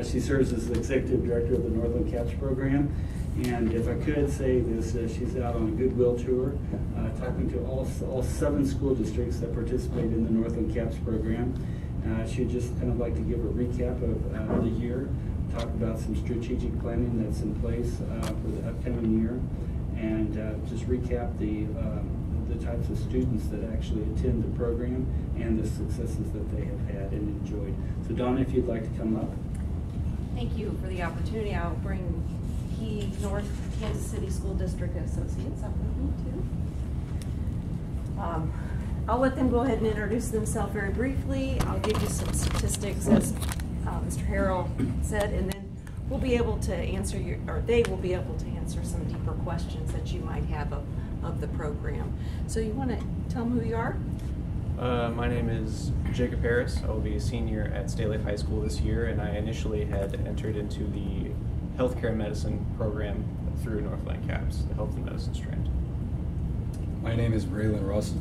She serves as the Executive Director of the Northland CAPS program. And if I could say this, she's out on a goodwill tour, talking to all 7 school districts that participate in the Northland CAPS program. She'd just kind of like to give a recap of the year, talk about some strategic planning that's in place for the upcoming year, and just recap the types of students that actually attend the program and the successes that they have had and enjoyed. So Donna, if you'd like to come up. Thank you for the opportunity. I'll bring North Kansas City School District Associates up with me too. I'll let them go ahead and introduce themselves very briefly. I'll give you some statistics, as Mr. Harrell said, and then we'll be able to answer they will be able to answer some deeper questions that you might have of the program. So you want to tell them who you are? My name is Jacob Harris. I will be a senior at State Life High School this year, and I initially had entered into the healthcare medicine program through Northland CAPS, the health and medicine strand. My name is Braylon Russell.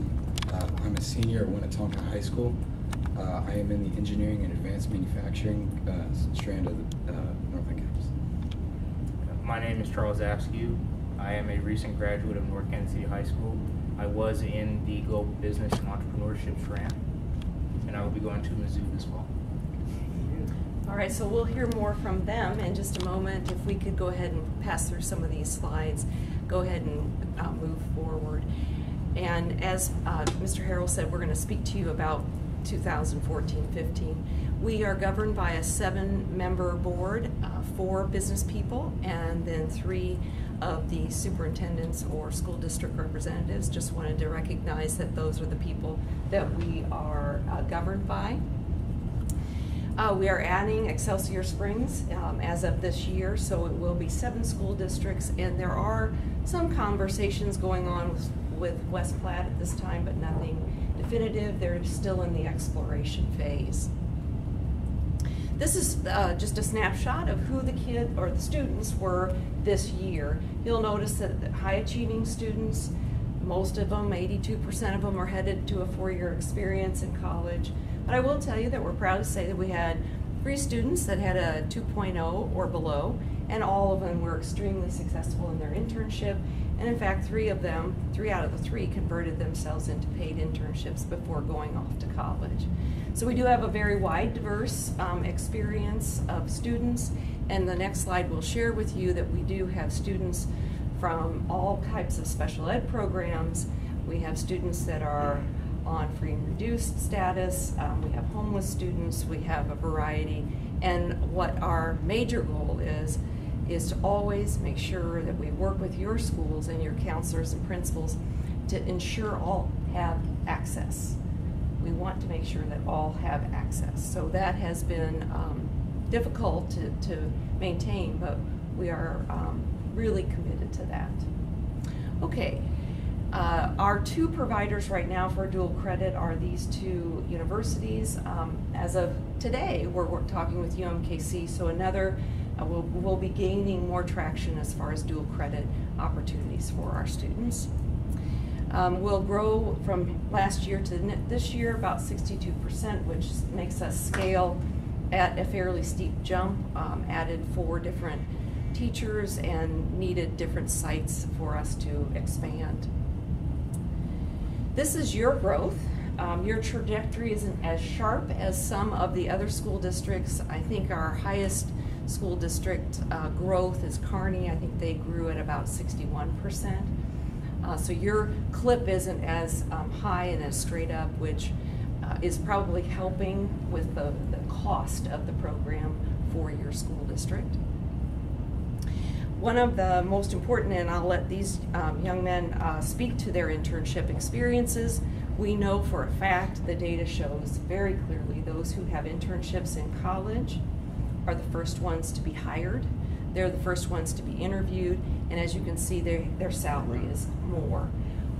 I'm a senior at Winnetonka High School. I am in the engineering and advanced manufacturing strand of the Northland CAPS. My name is Charles Askew. I am a recent graduate of North Kansas City High School. I was in the global business and entrepreneurship strand, and I will be going to Mizzou this fall. All right, so we'll hear more from them in just a moment. If we could go ahead and pass through some of these slides, go ahead and move forward. And as Mr. Harrell said, we're going to speak to you about 2014-15. We are governed by a 7-member board, 4 business people, and then 3 of the superintendents or school district representatives. Just wanted to recognize that those are the people that we are governed by. We are adding Excelsior Springs as of this year, so it will be 7 school districts, and there are some conversations going on with West Platte at this time, but nothing definitive. They're still in the exploration phase. This is just a snapshot of who the students were this year. You'll notice that the high achieving students, most of them, 82% of them, are headed to a 4-year experience in college. But I will tell you that we're proud to say that we had 3 students that had a 2.0 or below, and all of them were extremely successful in their internship. And in fact, 3 out of the 3 converted themselves into paid internships before going off to college. So we do have a very wide, diverse experience of students. And the next slide will share with you that we do have students from all types of special ed programs. We have students that are on free and reduced status. We have homeless students. We have a variety. And what our major goal is to always make sure that we work with your schools and your counselors and principals to ensure all have access. We want to make sure that all have access. So that has been difficult to maintain, but we are really committed to that. Okay, our 2 providers right now for dual credit are these 2 universities. As of today, we're talking with NKC, so we'll be gaining more traction as far as dual credit opportunities for our students. We'll grow from last year to this year about 62%, which makes us scale at a fairly steep jump. Added 4 different teachers and needed different sites for us to expand. This is your growth. Your trajectory isn't as sharp as some of the other school districts. I think our highest school district growth is Kearney. I think they grew at about 61%. So your clip isn't as high and as straight up, which is probably helping with the cost of the program for your school district. One of the most important, and I'll let these young men speak to their internship experiences, we know for a fact the data shows very clearly those who have internships in college are the first ones to be hired. They're the first ones to be interviewed, and as you can see, their salary is more.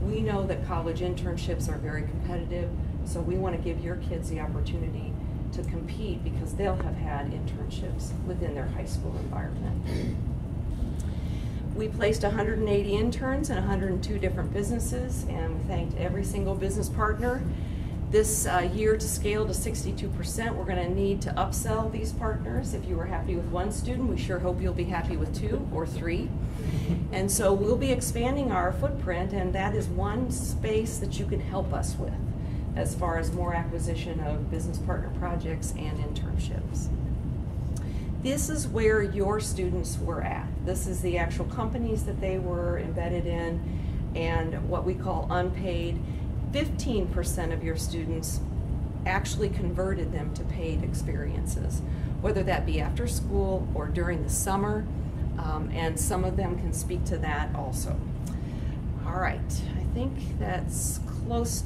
We know that college internships are very competitive, so we want to give your kids the opportunity to compete because they'll have had internships within their high school environment. We placed 180 interns in 102 different businesses, and we thanked every single business partner. This year, to scale to 62%, we're going to need to upsell these partners. If you were happy with one student, we sure hope you'll be happy with 2 or 3. And so we'll be expanding our footprint, and that is one space that you can help us with as far as more acquisition of business partner projects and internships. This is where your students were at. This is the actual companies that they were embedded in, and what we call unpaid. 15% of your students actually converted them to paid experiences, whether that be after school or during the summer, and some of them can speak to that also. All right, I think that's close.